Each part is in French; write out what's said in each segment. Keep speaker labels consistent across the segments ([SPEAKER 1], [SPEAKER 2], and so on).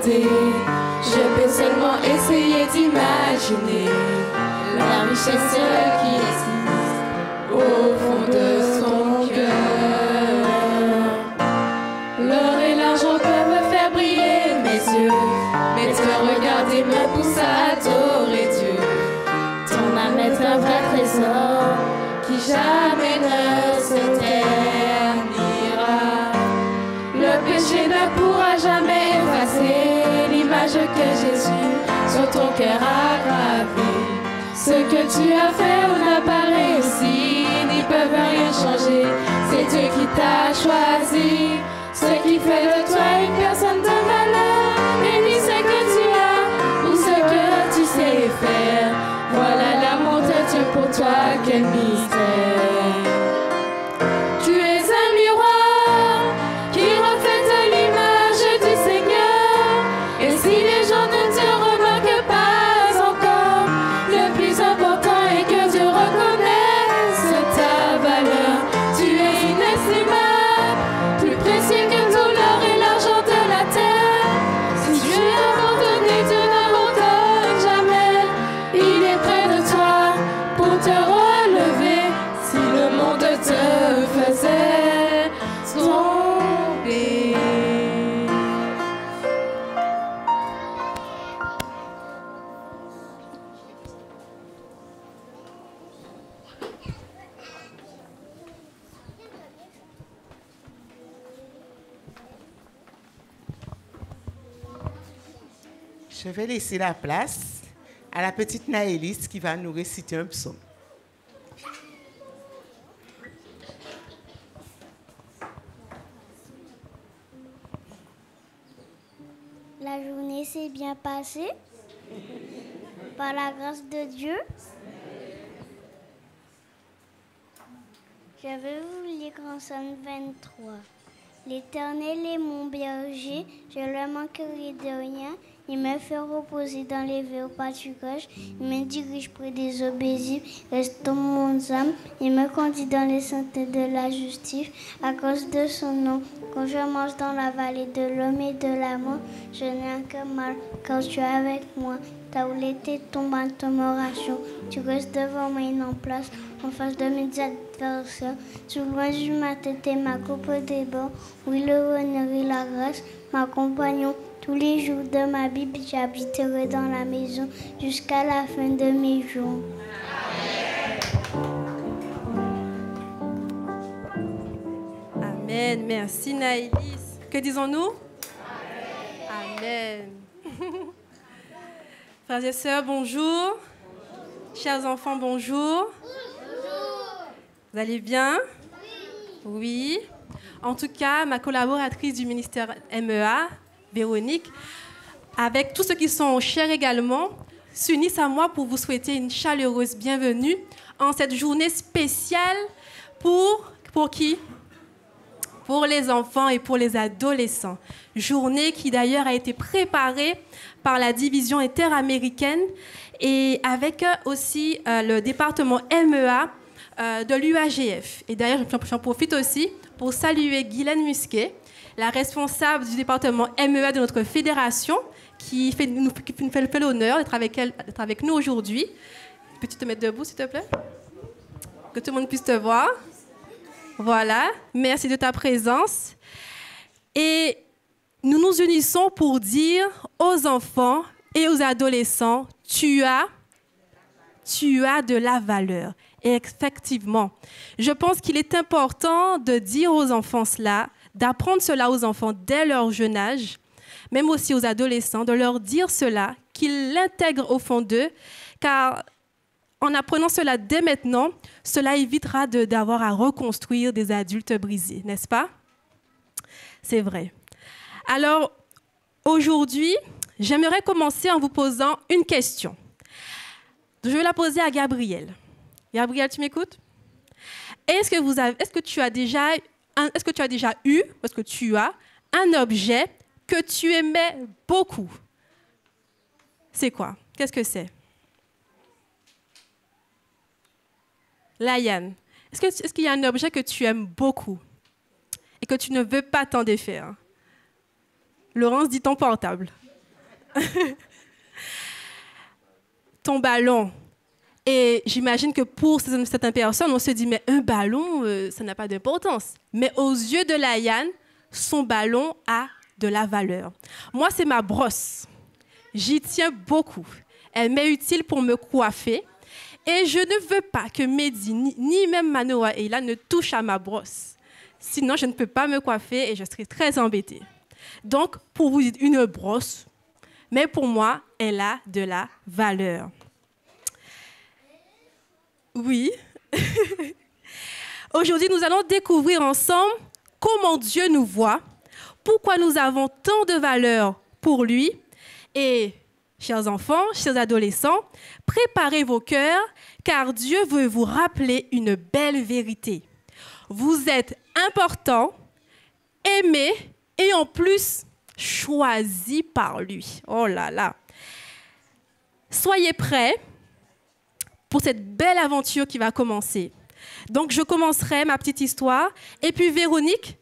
[SPEAKER 1] côté. Je peux seulement essayer d'imaginer la richesse qui existe au fond de son cœur. L'or et l'argent peuvent me faire briller mes yeux, mais te regarder me pousse à adorer Dieu. Ton âme est un vrai trésor qui jamais ne se ternira. Le péché ne pourra jamais effacer l'image que Jésus sur ton cœur a gravée. Ce que tu as fait ou n'a pas réussi n'y peuvent rien changer. C'est Dieu qui t'a choisi. Ce qui fait de toi une personne de valeur. Bénis ce que tu as ou ce que tu sais faire. Voilà l'amour de Dieu pour toi, quel mystère. Tu es un miroir qui reflète l'image du Seigneur. Et si les gens ne te remarquent pas encore, le plus important est que Dieu reconnaisse ta valeur. Tu es inestimable, plus précieux que tout l'or et l'argent de la terre. Si Dieu a abandonné, Dieu n'abandonne jamais. Il est près de toi pour te relever. Si le monde te faisait tomber.
[SPEAKER 2] Je vais laisser la place à la petite Naëlys qui va nous réciter un psaume.
[SPEAKER 3] La journée s'est bien passée par la grâce de Dieu. Je vais vous lire en Psaume 23. L'Éternel est mon berger, je ne manquerai de rien. Il me fait reposer dans les verts pâturages. Il me dirige près des eaux paisibles. Restaure mon âme. Il me conduit dans les sentiers de la justice à cause de son nom. Quand je marche dans la vallée de l'homme et de la mort, je n'ai aucun mal, car tu es avec moi. Ta houlette et ton bâton me rassurent. Tu restes devant moi et en place, en face de mes adversaires. Sous loin du matin, t'es ma coupe débord. Oui, le honneur et la grâce m'accompagnent tous les jours de ma Bible. J'habiterai dans la maison jusqu'à la fin de mes jours.
[SPEAKER 4] Amen. Merci Naëlys. Que disons-nous? Amen. Frères et sœurs, bonjour. Chers enfants, bonjour. Vous allez bien? Oui. En tout cas, ma collaboratrice du ministère MEA, Véronique, avec tous ceux qui sont chers également, s'unissent à moi pour vous souhaiter une chaleureuse bienvenue en cette journée spéciale pour qui? Pour les enfants et pour les adolescents. Journée qui d'ailleurs a été préparée par la division interaméricaine et avec aussi le département MEA de l'UAGF. Et d'ailleurs, j'en profite aussi pour saluer Guylaine Musquet, la responsable du département MEA de notre fédération, qui nous fait l'honneur d'être avec nous aujourd'hui. Peux-tu te mettre debout, s'il te plaît? Que tout le monde puisse te voir. Voilà, merci de ta présence. Et nous nous unissons pour dire aux enfants et aux adolescents, tu as de la valeur. Et effectivement, je pense qu'il est important de dire aux enfants cela, d'apprendre cela aux enfants dès leur jeune âge, même aussi aux adolescents, de leur dire cela, qu'ils l'intègrent au fond d'eux, car en apprenant cela dès maintenant, cela évitera d'avoir à reconstruire des adultes brisés, n'est-ce pas? C'est vrai. Alors, aujourd'hui, j'aimerais commencer en vous posant une question. Je vais la poser à Gabriel. Gabriel, tu m'écoutes? Est-ce que tu as déjà eu un objet que tu aimais beaucoup? C'est quoi? Qu'est-ce que c'est? Laïane, est-ce qu'il y a un objet que tu aimes beaucoup et que tu ne veux pas t'en défaire? Laurence dit ton portable. Ton ballon. Et j'imagine que pour certaines personnes, on se dit, mais un ballon, ça n'a pas d'importance. Mais aux yeux de Laïane, son ballon a de la valeur. Moi, c'est ma brosse. J'y tiens beaucoup. Elle m'est utile pour me coiffer. Et je ne veux pas que Mehdi, ni même Manoa et Ila ne touchent à ma brosse. Sinon, je ne peux pas me coiffer et je serai très embêtée. Donc, pour vous dire, une brosse, mais pour moi, elle a de la valeur. Oui. Aujourd'hui, nous allons découvrir ensemble comment Dieu nous voit, pourquoi nous avons tant de valeur pour lui. Et, chers enfants, chers adolescents, préparez vos cœurs, car Dieu veut vous rappeler une belle vérité. Vous êtes importants, aimés et en plus choisis par lui. Oh là là. Soyez prêts pour cette belle aventure qui va commencer. Donc, je commencerai ma petite histoire et puis Véronique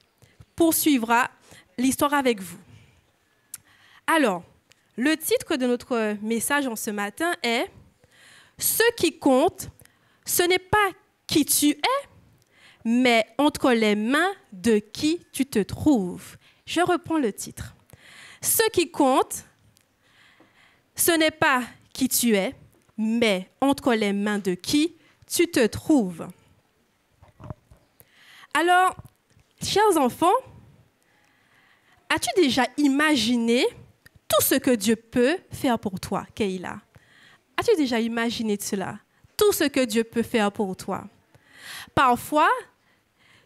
[SPEAKER 4] poursuivra l'histoire avec vous. Alors, le titre de notre message en ce matin est « Ce qui compte, ce n'est pas qui tu es, mais entre les mains de qui tu te trouves. » Je reprends le titre. « Ce qui compte, ce n'est pas qui tu es, mais entre les mains de qui tu te trouves. » Alors, chers enfants, as-tu déjà imaginé tout ce que Dieu peut faire pour toi, Keïla? As-tu déjà imaginé cela? Tout ce que Dieu peut faire pour toi. Parfois,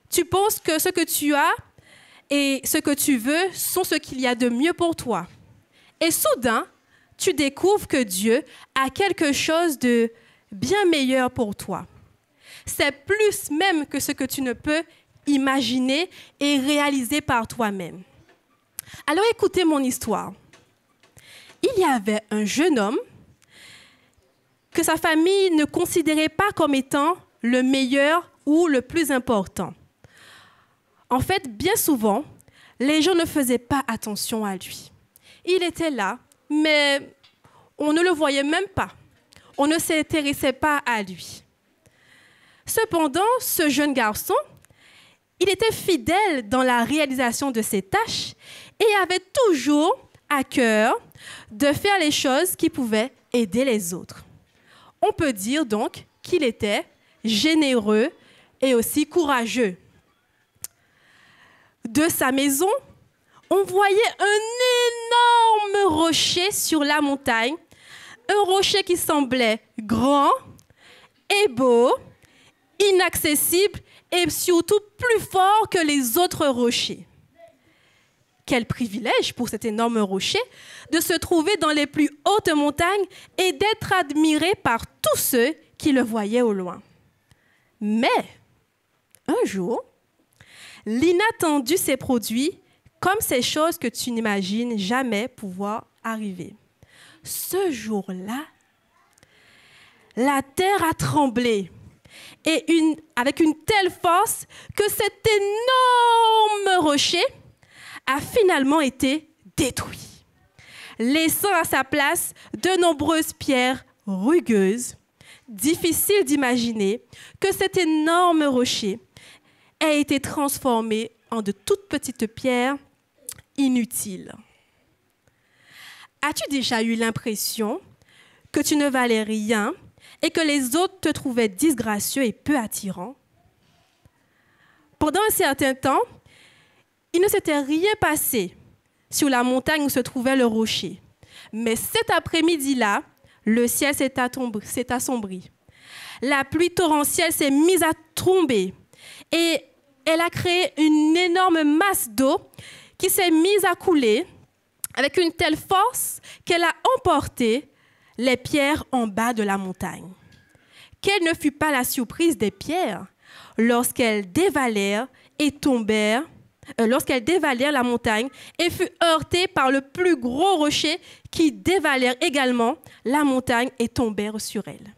[SPEAKER 4] tu penses que ce que tu as et ce que tu veux sont ce qu'il y a de mieux pour toi. Et soudain, tu découvres que Dieu a quelque chose de bien meilleur pour toi. C'est plus même que ce que tu ne peux imaginer et réaliser par toi-même. Alors écoutez mon histoire. Il y avait un jeune homme que sa famille ne considérait pas comme étant le meilleur ou le plus important. En fait, bien souvent, les gens ne faisaient pas attention à lui. Il était là, mais on ne le voyait même pas. On ne s'intéressait pas à lui. Cependant, ce jeune garçon, il était fidèle dans la réalisation de ses tâches et avait toujours à cœur de faire les choses qui pouvaient aider les autres. On peut dire donc qu'il était généreux et aussi courageux. De sa maison, on voyait un énorme rocher sur la montagne, un rocher qui semblait grand et beau, inaccessible et surtout plus fort que les autres rochers. Quel privilège pour cet énorme rocher de se trouver dans les plus hautes montagnes et d'être admiré par tous ceux qui le voyaient au loin. Mais, un jour, l'inattendu s'est produit comme ces choses que tu n'imagines jamais pouvoir arriver. Ce jour-là, la terre a tremblé et avec une telle force que cet énorme rocher a finalement été détruit, laissant à sa place de nombreuses pierres rugueuses. Difficile d'imaginer que cet énorme rocher ait été transformé en de toutes petites pierres inutiles. As-tu déjà eu l'impression que tu ne valais rien et que les autres te trouvaient disgracieux et peu attirant? Pendant un certain temps, il ne s'était rien passé sur la montagne où se trouvait le rocher. Mais cet après-midi-là, le ciel s'est assombri. La pluie torrentielle s'est mise à tomber et elle a créé une énorme masse d'eau qui s'est mise à couler avec une telle force qu'elle a emporté les pierres en bas de la montagne. Quelle ne fut pas la surprise des pierres lorsqu'elles dévalèrent la montagne et furent heurtées par le plus gros rocher qui dévalèrent également la montagne et tombèrent sur elles.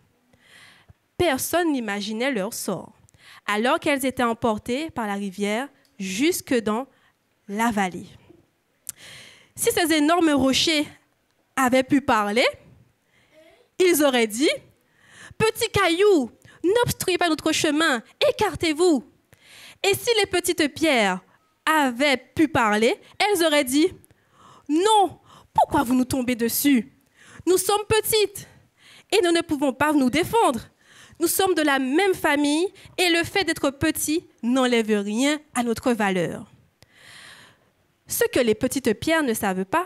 [SPEAKER 4] Personne n'imaginait leur sort, alors qu'elles étaient emportées par la rivière jusque dans la vallée. Si ces énormes rochers avaient pu parler, ils auraient dit « Petits cailloux, n'obstruez pas notre chemin, écartez-vous ». Et si les petites pierres avaient pu parler, elles auraient dit « Non, pourquoi vous nous tombez dessus? Nous sommes petites et nous ne pouvons pas nous défendre. Nous sommes de la même famille et le fait d'être petits n'enlève rien à notre valeur. » Ce que les petites pierres ne savent pas,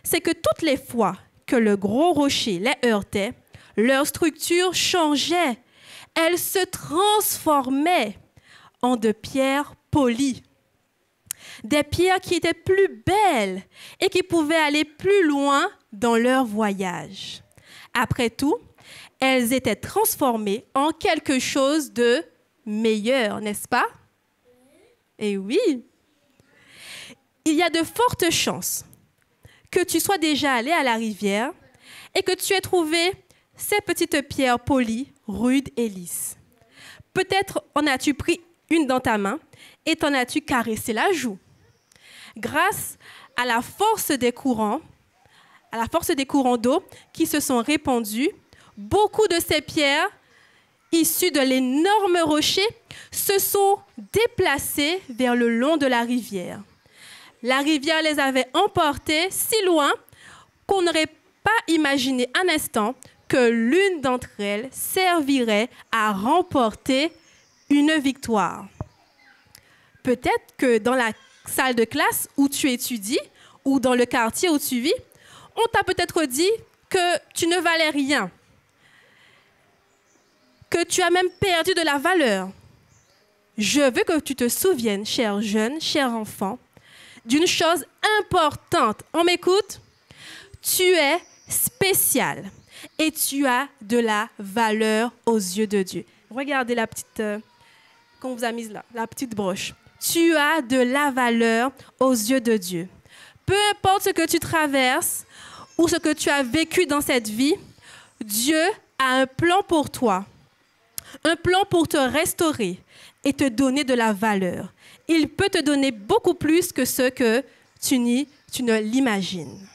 [SPEAKER 4] c'est que toutes les fois que le gros rocher les heurtait, leur structure changeait. Elles se transformaient en de pierres polies. Des pierres qui étaient plus belles et qui pouvaient aller plus loin dans leur voyage. Après tout, elles étaient transformées en quelque chose de meilleur, n'est-ce pas? Eh oui! Il y a de fortes chances que tu sois déjà allé à la rivière et que tu aies trouvé ces petites pierres polies, rudes et lisses. Peut-être en as-tu pris une dans ta main et t'en as-tu caressé la joue. Grâce à la force des courants d'eau qui se sont répandus, beaucoup de ces pierres issues de l'énorme rocher se sont déplacées vers le long de la rivière. La rivière les avait emportées si loin qu'on n'aurait pas imaginé un instant que l'une d'entre elles servirait à remporter une victoire. Peut-être que dans la salle de classe où tu étudies ou dans le quartier où tu vis, on t'a peut-être dit que tu ne valais rien, que tu as même perdu de la valeur. Je veux que tu te souviennes, cher jeune, cher enfant, d'une chose importante. On m'écoute? Tu es spécial et tu as de la valeur aux yeux de Dieu. Regardez la petite qu'on vous a mise là, la petite broche. Tu as de la valeur aux yeux de Dieu. Peu importe ce que tu traverses ou ce que tu as vécu dans cette vie, Dieu a un plan pour toi, un plan pour te restaurer et te donner de la valeur. Il peut te donner beaucoup plus que ce que tu ne l'imagines.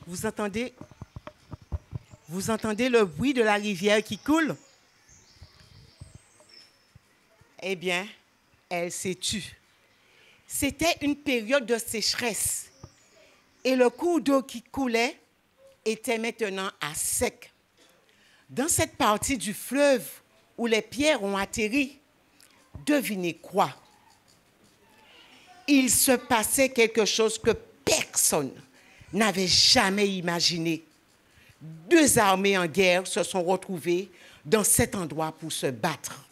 [SPEAKER 2] Vous entendez le bruit de la rivière qui coule? Eh bien, elle s'est tue. C'était une période de sécheresse et le cours d'eau qui coulait était maintenant à sec. Dans cette partie du fleuve où les pierres ont atterri, devinez quoi? Il se passait quelque chose que personne n'avait jamais imaginé. Deux armées en guerre se sont retrouvées dans cet endroit pour se battre.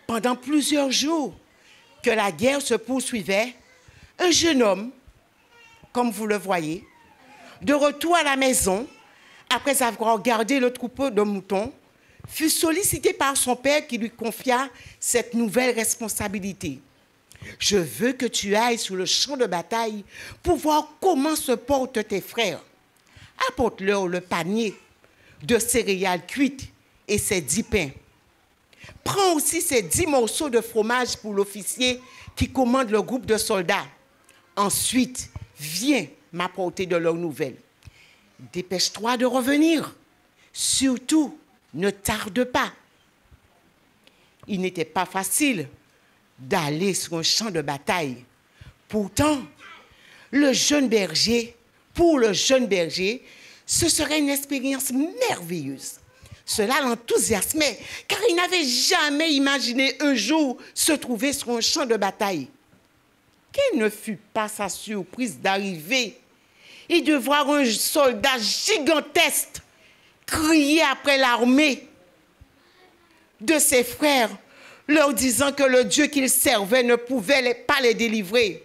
[SPEAKER 2] Pendant plusieurs jours que la guerre se poursuivait, un jeune homme, comme vous le voyez, de retour à la maison, après avoir gardé le troupeau de moutons, fut sollicité par son père qui lui confia cette nouvelle responsabilité. Je veux que tu ailles sur le champ de bataille pour voir comment se portent tes frères. Apporte-leur le panier de céréales cuites et ses 10 pains. Prends aussi ces 10 morceaux de fromage pour l'officier qui commande le groupe de soldats. Ensuite, viens m'apporter de leurs nouvelles. Dépêche-toi de revenir. Surtout, ne tarde pas. Il n'était pas facile d'aller sur un champ de bataille. Pourtant, pour le jeune berger, ce serait une expérience merveilleuse. Cela l'enthousiasmait, car il n'avait jamais imaginé un jour se trouver sur un champ de bataille. Quelle ne fut pas sa surprise d'arriver et de voir un soldat gigantesque crier après l'armée de ses frères, leur disant que le Dieu qu'ils servaient ne pouvait pas les délivrer.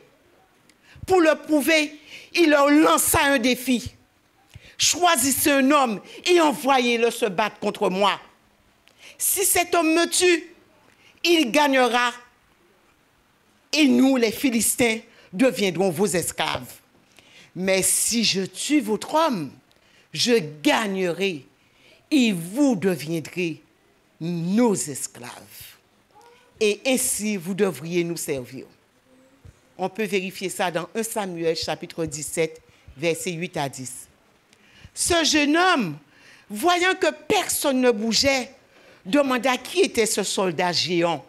[SPEAKER 2] Pour le prouver, il leur lança un défi. Choisissez un homme et envoyez-le se battre contre moi. Si cet homme me tue, il gagnera et nous, les Philistins, deviendrons vos esclaves. Mais si je tue votre homme, je gagnerai et vous deviendrez nos esclaves. et ainsi vous devriez nous servir. On peut vérifier ça dans 1 Samuel, chapitre 17, versets 8 à 10. Ce jeune homme, voyant que personne ne bougeait, demanda qui était ce soldat géant.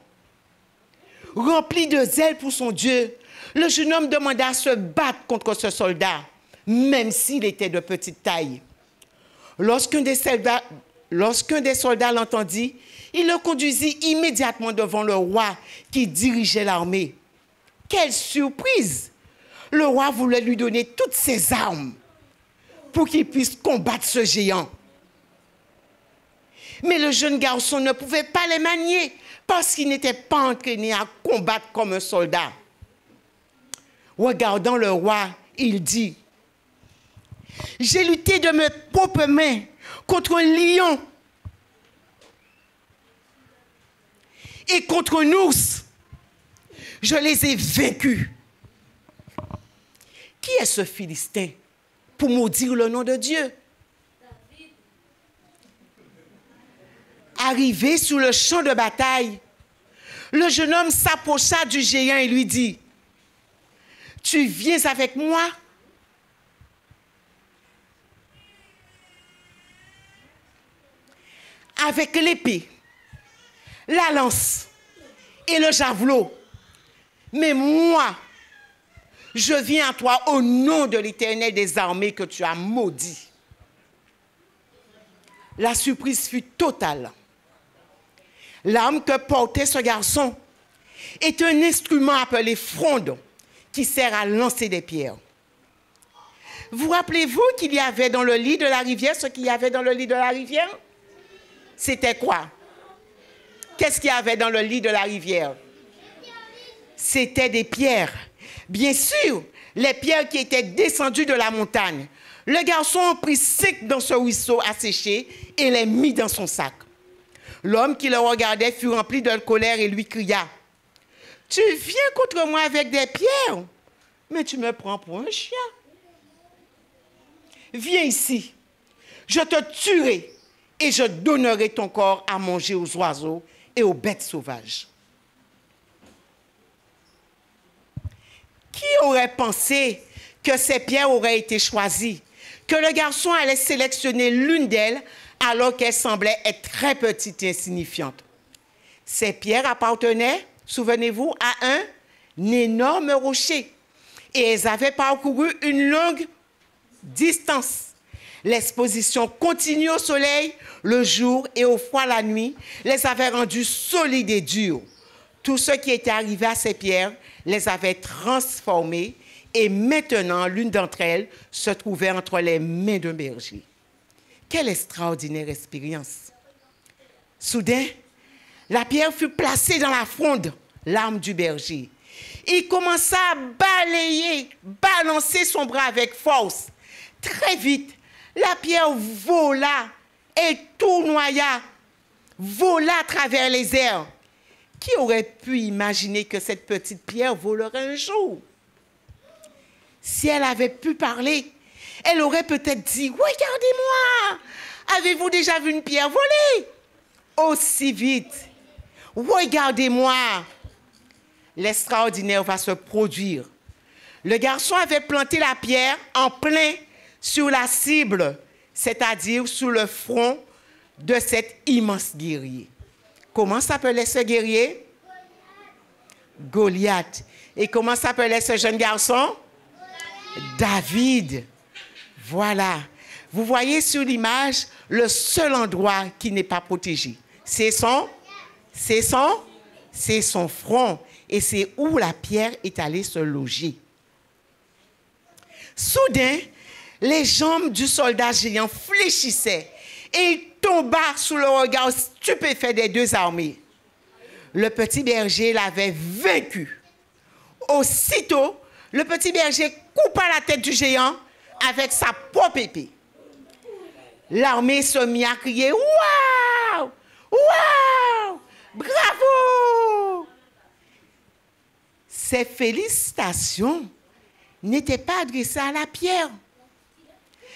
[SPEAKER 2] Rempli de zèle pour son Dieu, le jeune homme demanda à se battre contre ce soldat, même s'il était de petite taille. Lorsqu'un des soldats l'entendit, il le conduisit immédiatement devant le roi qui dirigeait l'armée. Quelle surprise! Le roi voulait lui donner toutes ses armes pour qu'il puisse combattre ce géant. Mais le jeune garçon ne pouvait pas les manier parce qu'il n'était pas entraîné à combattre comme un soldat. Regardant le roi, il dit, « J'ai lutté de mes propres mains contre un lion et contre un ours. Je les ai vaincus. Qui est ce Philistin pour maudire le nom de Dieu? » Arrivé sur le champ de bataille, le jeune homme s'approcha du géant et lui dit, « Tu viens avec moi? » Avec l'épée, la lance et le javelot. Mais moi, je viens à toi au nom de l'Éternel des armées que tu as maudit. La surprise fut totale. L'arme que portait ce garçon est un instrument appelé fronde qui sert à lancer des pierres. Vous rappelez-vous qu'il y avait dans le lit de la rivière, ce qu'il y avait dans le lit de la rivière? C'était quoi? Qu'est-ce qu'il y avait dans le lit de la rivière? C'était des pierres. Bien sûr, les pierres qui étaient descendues de la montagne. Le garçon en prit 5 dans ce ruisseau asséché et les mit dans son sac. L'homme qui le regardait fut rempli de colère et lui cria, « Tu viens contre moi avec des pierres, mais tu me prends pour un chien. Viens ici, je te tuerai et je donnerai ton corps à manger aux oiseaux et aux bêtes sauvages. » Qui aurait pensé que ces pierres auraient été choisies, que le garçon allait sélectionner l'une d'elles alors qu'elle semblait être très petite et insignifiante? Ces pierres appartenaient, souvenez-vous, à un énorme rocher et elles avaient parcouru une longue distance. L'exposition continue au soleil le jour et au froid la nuit les avait rendues solides et dures. Tout ce qui était arrivé à ces pierres les avait transformées et maintenant l'une d'entre elles se trouvait entre les mains d'un berger. Quelle extraordinaire expérience! Soudain, la pierre fut placée dans la fronde, l'arme du berger. Il commença à balayer, balancer son bras avec force. Très vite, la pierre vola et tournoya, vola à travers les airs. Qui aurait pu imaginer que cette petite pierre volerait un jour? Si elle avait pu parler, elle aurait peut-être dit, « Regardez-moi! Avez-vous déjà vu une pierre voler? Aussi vite! Regardez-moi! » L'extraordinaire va se produire. Le garçon avait planté la pierre en plein sur la cible, c'est-à-dire sur le front de cet immense guerrier. Comment s'appelait ce guerrier? Goliath. Et comment s'appelait ce jeune garçon? David. Voilà. Vous voyez sur l'image le seul endroit qui n'est pas protégé. C'est son front. Et c'est où la pierre est allée se loger. Soudain, les jambes du soldat géant fléchissaient et il tomba sous le regard stupéfait des deux armées. Le petit berger l'avait vaincu. Aussitôt, le petit berger coupa la tête du géant avec sa propre épée. L'armée se mit à crier « Waouh! Waouh! Bravo !» Ces félicitations n'étaient pas adressées à la pierre,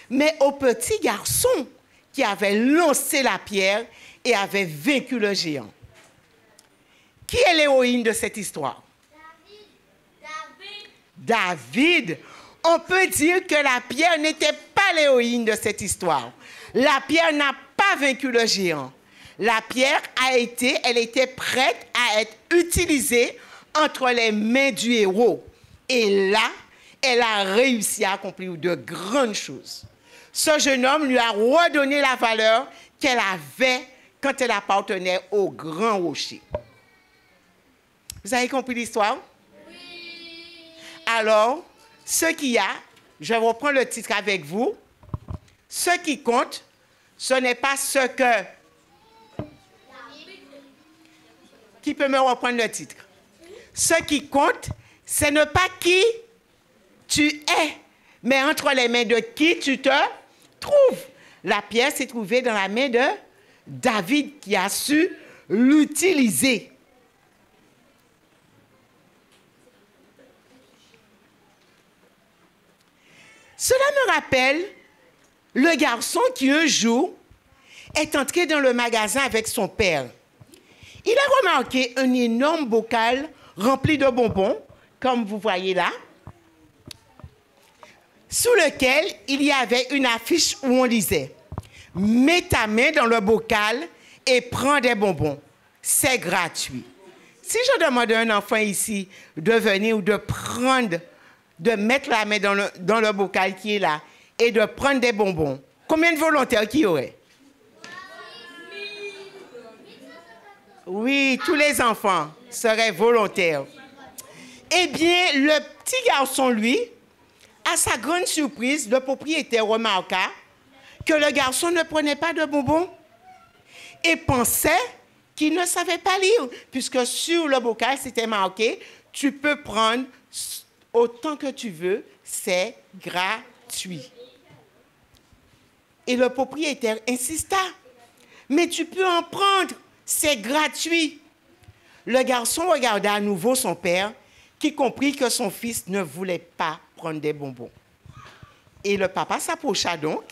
[SPEAKER 2] mais au petit garçon qui avait lancé la pierre et avait vaincu le géant. Qui est l'héroïne de cette histoire? David. On peut dire que la pierre n'était pas l'héroïne de cette histoire. La pierre n'a pas vaincu le géant. La pierre elle était prête à être utilisée entre les mains du héros. Et là, elle a réussi à accomplir de grandes choses. Ce jeune homme lui a redonné la valeur qu'elle avait quand elle appartenait au grand rocher. Vous avez compris l'histoire? Oui. Alors, ce qu'il y a, je vais reprendre le titre avec vous. Ce qui compte, ce n'est pas ce que... Qui peut me reprendre le titre? Ce qui compte, ce n'est pas qui tu es, mais entre les mains de qui tu te trouves. La pierre s'est trouvée dans la main de David qui a su l'utiliser. Cela me rappelle le garçon qui un jour est entré dans le magasin avec son père. Il a remarqué un énorme bocal rempli de bonbons, comme vous voyez là, sous lequel il y avait une affiche où on lisait « Mets ta main dans le bocal et prends des bonbons. C'est gratuit. » Si je demande à un enfant ici de venir ou de mettre la main dans le bocal qui est là et de prendre des bonbons, combien de volontaires qu'il y aurait? Oui, tous les enfants seraient volontaires. Eh bien, le petit garçon, lui, à sa grande surprise, le propriétaire remarqua que le garçon ne prenait pas de bonbons et pensait qu'il ne savait pas lire, puisque sur le bocal, c'était marqué « Tu peux prendre autant que tu veux, c'est gratuit. » Et le propriétaire insista « Mais tu peux en prendre, c'est gratuit. » Le garçon regarda à nouveau son père, qui comprit que son fils ne voulait pas prendre des bonbons. Et le papa s'approcha donc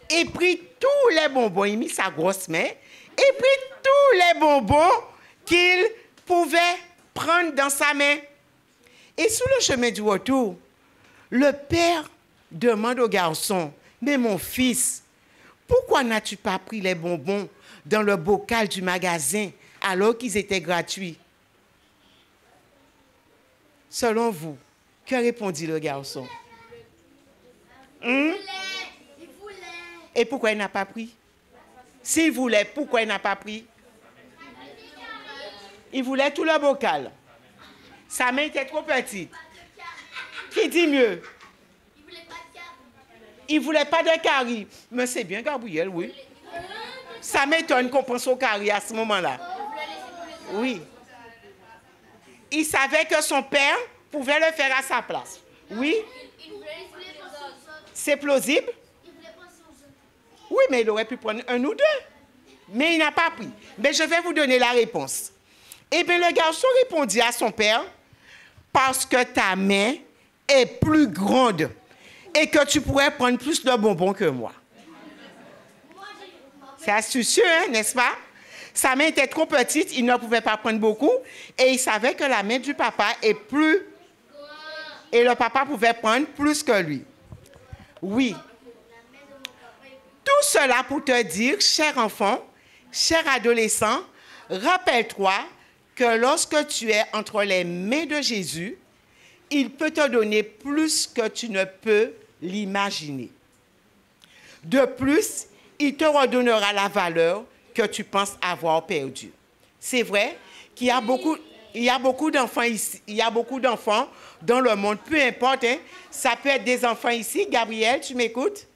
[SPEAKER 2] et prit tous les bonbons, il mit sa grosse main, et prit tous les bonbons qu'il pouvait prendre dans sa main. Et sur le chemin du retour, le père demande au garçon, « Mais mon fils, pourquoi n'as-tu pas pris les bonbons dans le bocal du magasin alors qu'ils étaient gratuits? » Selon vous, que répondit le garçon? Il voulait. Et pourquoi il n'a pas pris? S'il voulait, pourquoi il n'a pas pris? Il voulait tout le bocal. Sa main était trop petite. Qui dit mieux? Il ne voulait pas de carie. Mais c'est bien, Gabriel, oui. Ça m'étonne qu'on pense au carie à ce moment-là. Oui. Il savait que son père pouvait le faire à sa place. Oui. C'est plausible? Oui, mais il aurait pu prendre un ou deux. Mais il n'a pas pris. Mais je vais vous donner la réponse. Eh bien, le garçon répondit à son père, « Parce que ta main est plus grande et que tu pourrais prendre plus de bonbons que moi. » C'est astucieux, hein, n'est-ce pas? Sa main était trop petite, il ne pouvait pas prendre beaucoup, et il savait que la main du papa est plus... Et le papa pouvait prendre plus que lui. Oui. Tout cela pour te dire, cher enfant, cher adolescent, rappelle-toi que lorsque tu es entre les mains de Jésus, il peut te donner plus que tu ne peux l'imaginer. De plus, il te redonnera la valeur que tu penses avoir perdue. C'est vrai qu'il y a beaucoup d'enfants ici, il y a beaucoup d'enfants dans le monde, peu importe, hein, ça peut être des enfants ici, Gabriel, tu m'écoutes?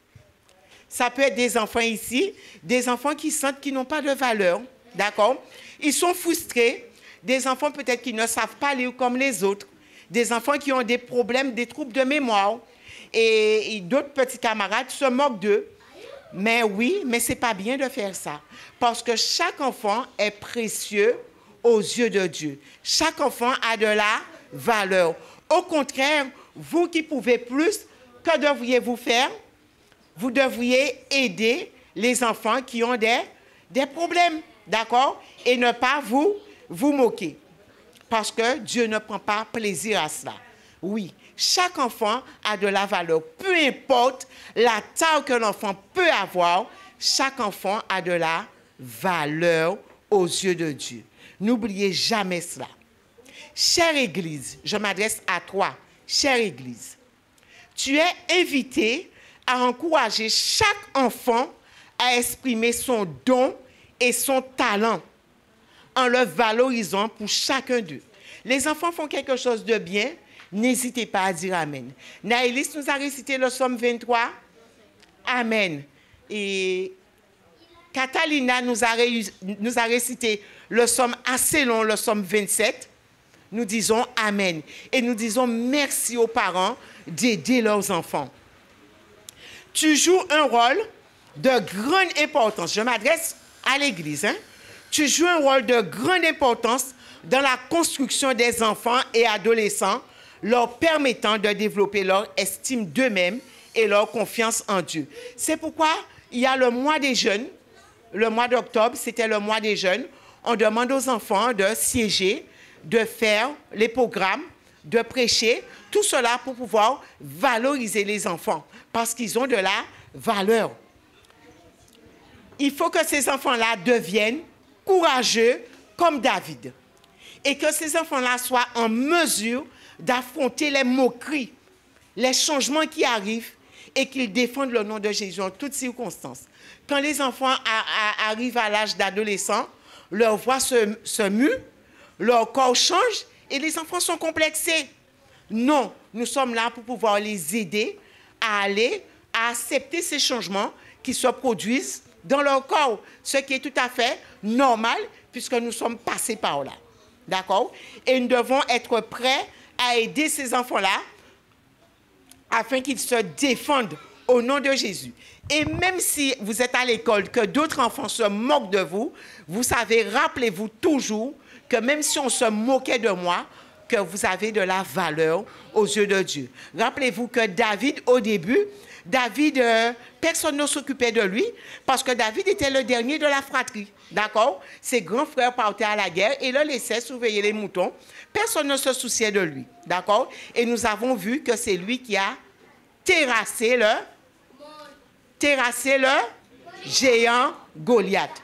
[SPEAKER 2] Ça peut être des enfants ici, des enfants qui sentent qu'ils n'ont pas de valeur, d'accord? Ils sont frustrés, des enfants peut-être qui ne savent pas lire comme les autres, des enfants qui ont des problèmes, des troubles de mémoire, et d'autres petits camarades se moquent d'eux. Mais oui, mais ce n'est pas bien de faire ça, parce que chaque enfant est précieux aux yeux de Dieu. Chaque enfant a de la valeur. Au contraire, vous qui pouvez plus, que devriez-vous faire? Vous devriez aider les enfants qui ont des problèmes, d'accord? Et ne pas vous moquer. parce que Dieu ne prend pas plaisir à cela. Oui, chaque enfant a de la valeur. Peu importe la taille que l'enfant peut avoir, chaque enfant a de la valeur aux yeux de Dieu. N'oubliez jamais cela. Chère Église, je m'adresse à toi, chère Église. Tu es invité à encourager chaque enfant à exprimer son don et son talent en le valorisant pour chacun d'eux. Les enfants font quelque chose de bien, n'hésitez pas à dire Amen. Naëlys nous a récité le psaume 23. Amen. Et Catalina nous a récité le psaume assez long, le psaume 27. Nous disons Amen. Et nous disons merci aux parents d'aider leurs enfants. Tu joues un rôle de grande importance. Je m'adresse à l'Église. Tu joues un rôle de grande importance dans la construction des enfants et adolescents, leur permettant de développer leur estime d'eux-mêmes et leur confiance en Dieu. C'est pourquoi il y a le mois des jeunes. Le mois d'octobre, c'était le mois des jeunes. On demande aux enfants de siéger, de faire les programmes, de prêcher, tout cela pour pouvoir valoriser les enfants, parce qu'ils ont de la valeur. Il faut que ces enfants-là deviennent courageux comme David, et que ces enfants-là soient en mesure d'affronter les moqueries, les changements qui arrivent, et qu'ils défendent le nom de Jésus en toutes circonstances. Quand les enfants arrivent à l'âge d'adolescent, leur voix se mue, leur corps change et les enfants sont complexés. Non, nous sommes là pour pouvoir les aider à accepter ces changements qui se produisent dans leur corps, ce qui est tout à fait normal puisque nous sommes passés par là. D'accord? Et nous devons être prêts à aider ces enfants-là afin qu'ils se défendent au nom de Jésus. Et même si vous êtes à l'école, que d'autres enfants se moquent de vous, vous savez, rappelez-vous toujours que même si on se moquait de moi, que vous avez de la valeur aux yeux de Dieu. Rappelez-vous que David, au début, personne ne s'occupait de lui parce que David était le dernier de la fratrie. D'accord? Ses grands frères partaient à la guerre et le laissaient surveiller les moutons. Personne ne se souciait de lui. D'accord? Et nous avons vu que c'est lui qui a terrassé le géant Goliath.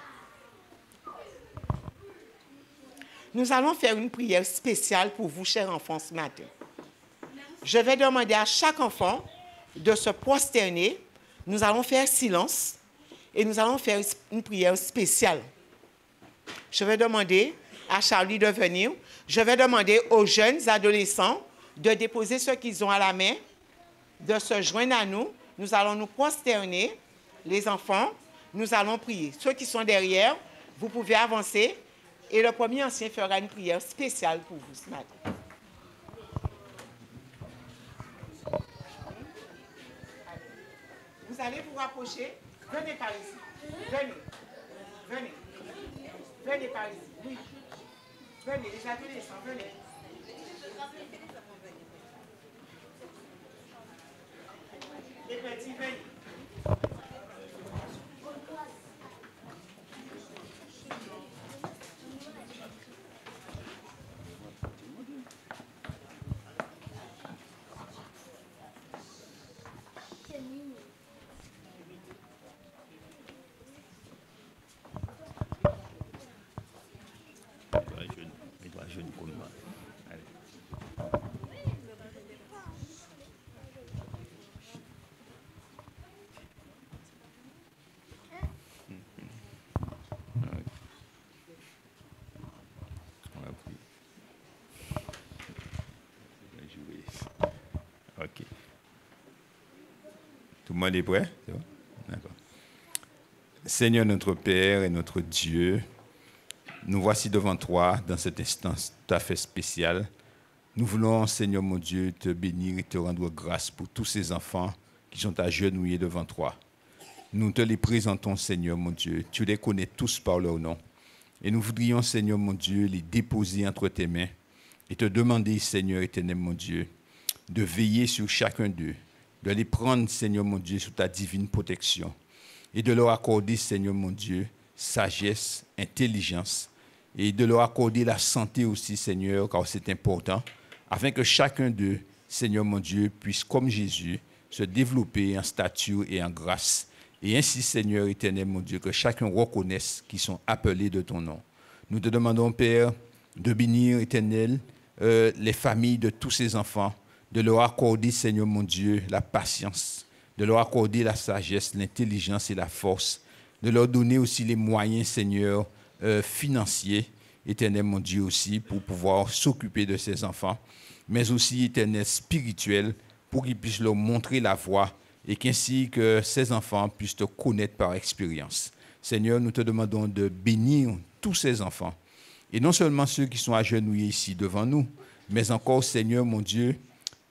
[SPEAKER 2] Nous allons faire une prière spéciale pour vous, chers enfants, ce matin. Je vais demander à chaque enfant de se prosterner. Nous allons faire silence et nous allons faire une prière spéciale. Je vais demander à Charlie de venir. Je vais demander aux jeunes adolescents de déposer ce qu'ils ont à la main, de se joindre à nous. Nous allons nous prosterner, les enfants. Nous allons prier. Ceux qui sont derrière, vous pouvez avancer. Et le premier ancien fera une prière spéciale pour vous ce matin. Vous allez vous rapprocher. Venez par ici. Venez. Venez. Venez par ici. Oui. Venez, les adolescents, venez. Les petits, venez.
[SPEAKER 5] Ok. Tout le monde est prêt? C'est bon? D'accord. Seigneur notre Père et notre Dieu, nous voici devant toi dans cet instant tout à fait spécial. Nous voulons, Seigneur mon Dieu, te bénir et te rendre grâce pour tous ces enfants qui sont agenouillés devant toi. Nous te les présentons, Seigneur mon Dieu. Tu les connais tous par leur nom. Et nous voudrions, Seigneur mon Dieu, les déposer entre tes mains et te demander, Seigneur éternel mon Dieu, de veiller sur chacun d'eux, de les prendre, Seigneur mon Dieu, sous ta divine protection et de leur accorder, Seigneur mon Dieu, sagesse, intelligence et de leur accorder la santé aussi, Seigneur, car c'est important, afin que chacun d'eux, Seigneur mon Dieu, puisse, comme Jésus, se développer en stature et en grâce. Et ainsi, Seigneur éternel, mon Dieu, que chacun reconnaisse qu'ils sont appelés de ton nom. Nous te demandons, Père, de bénir, éternel, les familles de tous ces enfants, de leur accorder, Seigneur mon Dieu, la patience, de leur accorder la sagesse, l'intelligence et la force, de leur donner aussi les moyens, Seigneur, financiers, éternel mon Dieu aussi, pour pouvoir s'occuper de ces enfants, mais aussi, éternel, spirituel, pour qu'ils puissent leur montrer la voie et qu'ainsi que ces enfants puissent te connaître par expérience. Seigneur, nous te demandons de bénir tous ces enfants, et non seulement ceux qui sont agenouillés ici devant nous, mais encore, Seigneur mon Dieu,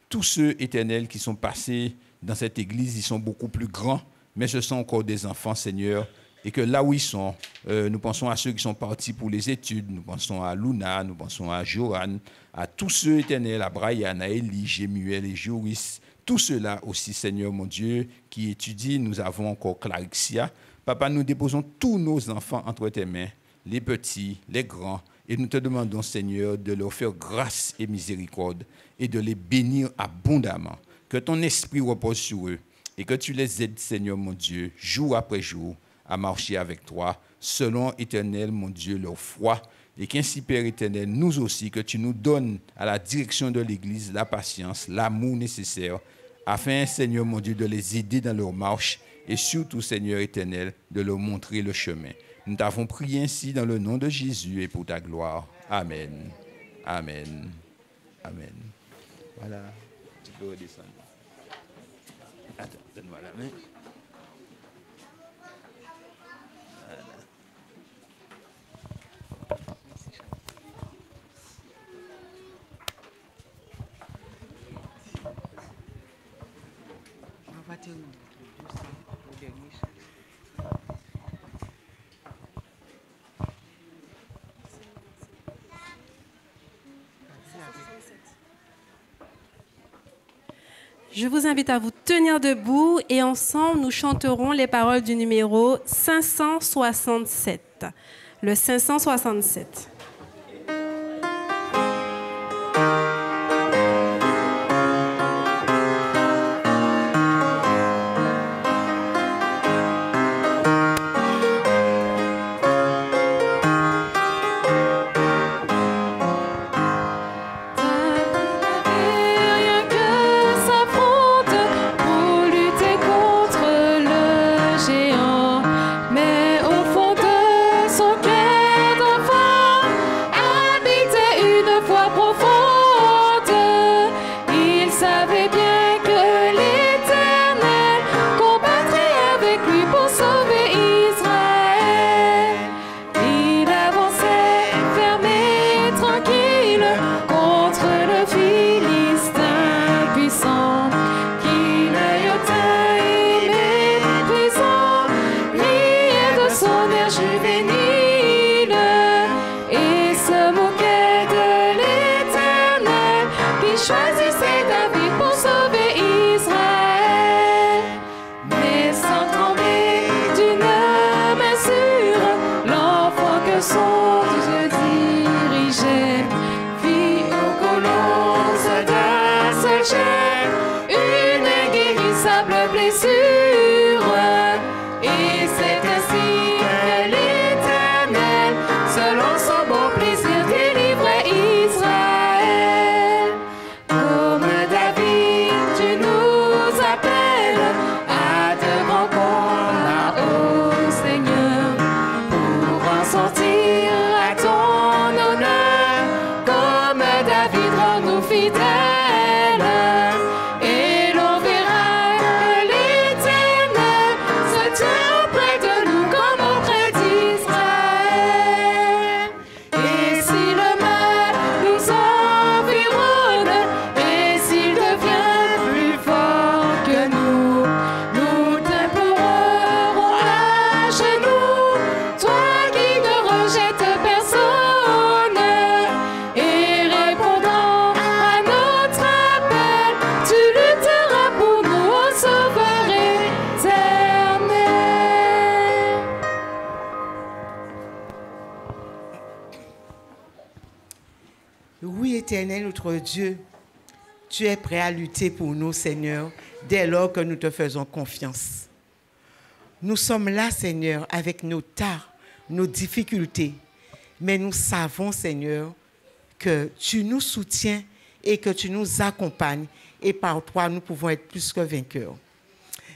[SPEAKER 5] tous ceux éternels qui sont passés dans cette église, ils sont beaucoup plus grands, mais ce sont encore des enfants, Seigneur, et que là où ils sont, nous pensons à ceux qui sont partis pour les études, nous pensons à Luna, nous pensons à Johan, à tous ceux éternels, à Brian, à Élie, Jémuel et Joris, tous ceux-là aussi, Seigneur mon Dieu, qui étudient. Nous avons encore Clarixia. Papa, nous déposons tous nos enfants entre tes mains, les petits, les grands, et nous te demandons, Seigneur, de leur faire grâce et miséricorde et de les bénir abondamment. Que ton esprit repose sur eux et que tu les aides, Seigneur mon Dieu, jour après jour, à marcher avec toi, selon, éternel, mon Dieu, leur foi. Et qu'ainsi, Père éternel, nous aussi, que tu nous donnes à la direction de l'Église la patience, l'amour nécessaire, afin, Seigneur mon Dieu, de les aider dans leur marche et surtout, Seigneur éternel, de leur montrer le chemin. Nous t'avons prié ainsi dans le nom de Jésus et pour ta gloire. Amen. Amen. Amen. Voilà. Tu peux redescendre. Attends, donne-moi la main.
[SPEAKER 4] Je vous invite à vous tenir debout et ensemble, nous chanterons les paroles du numéro 567. Le 567.
[SPEAKER 1] Mais au fond de son cœur d'enfant,
[SPEAKER 2] Oui, Éternel, notre Dieu, tu es prêt à lutter pour nous, Seigneur, dès lors que nous te faisons confiance. Nous sommes là, Seigneur, avec nos tares, nos difficultés, mais nous savons, Seigneur, que tu nous soutiens et que tu nous accompagnes, et par toi, nous pouvons être plus que vainqueurs.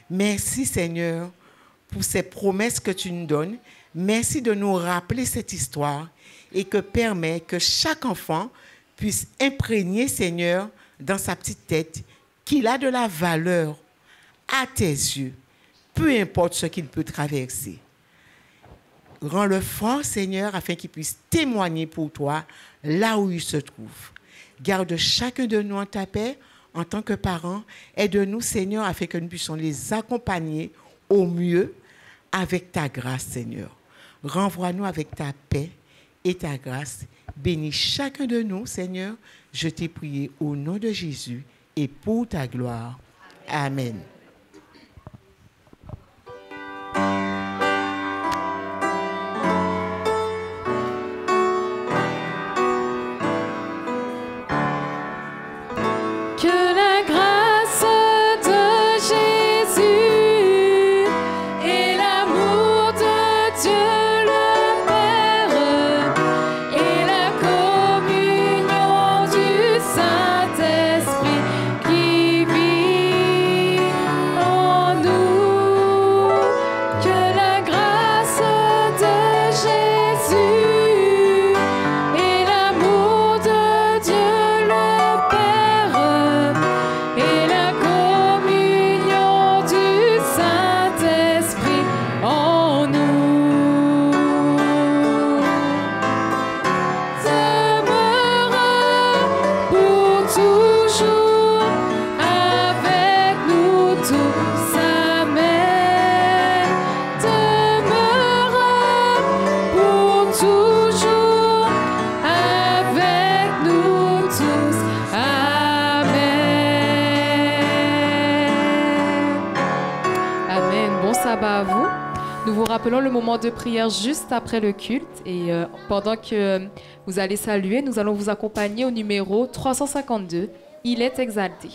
[SPEAKER 2] Merci, Seigneur, pour ces promesses que tu nous donnes. Merci de nous rappeler cette histoire et que permet que chaque enfant puisse imprégner, Seigneur, dans sa petite tête, qu'il a de la valeur à tes yeux, peu importe ce qu'il peut traverser. Rends-le fort, Seigneur, afin qu'il puisse témoigner pour toi là où il se trouve. Garde chacun de nous en ta paix, en tant que parents. Aide-nous, Seigneur, afin que nous puissions les accompagner au mieux avec ta grâce, Seigneur. Renvoie-nous avec ta paix et ta grâce. Bénis chacun de nous, Seigneur. Je t'ai prié au nom de Jésus et pour ta gloire. Amen.
[SPEAKER 6] Rappelons le moment de prière juste après le culte et pendant que vous allez saluer, nous allons vous accompagner au numéro 352. Il est exalté.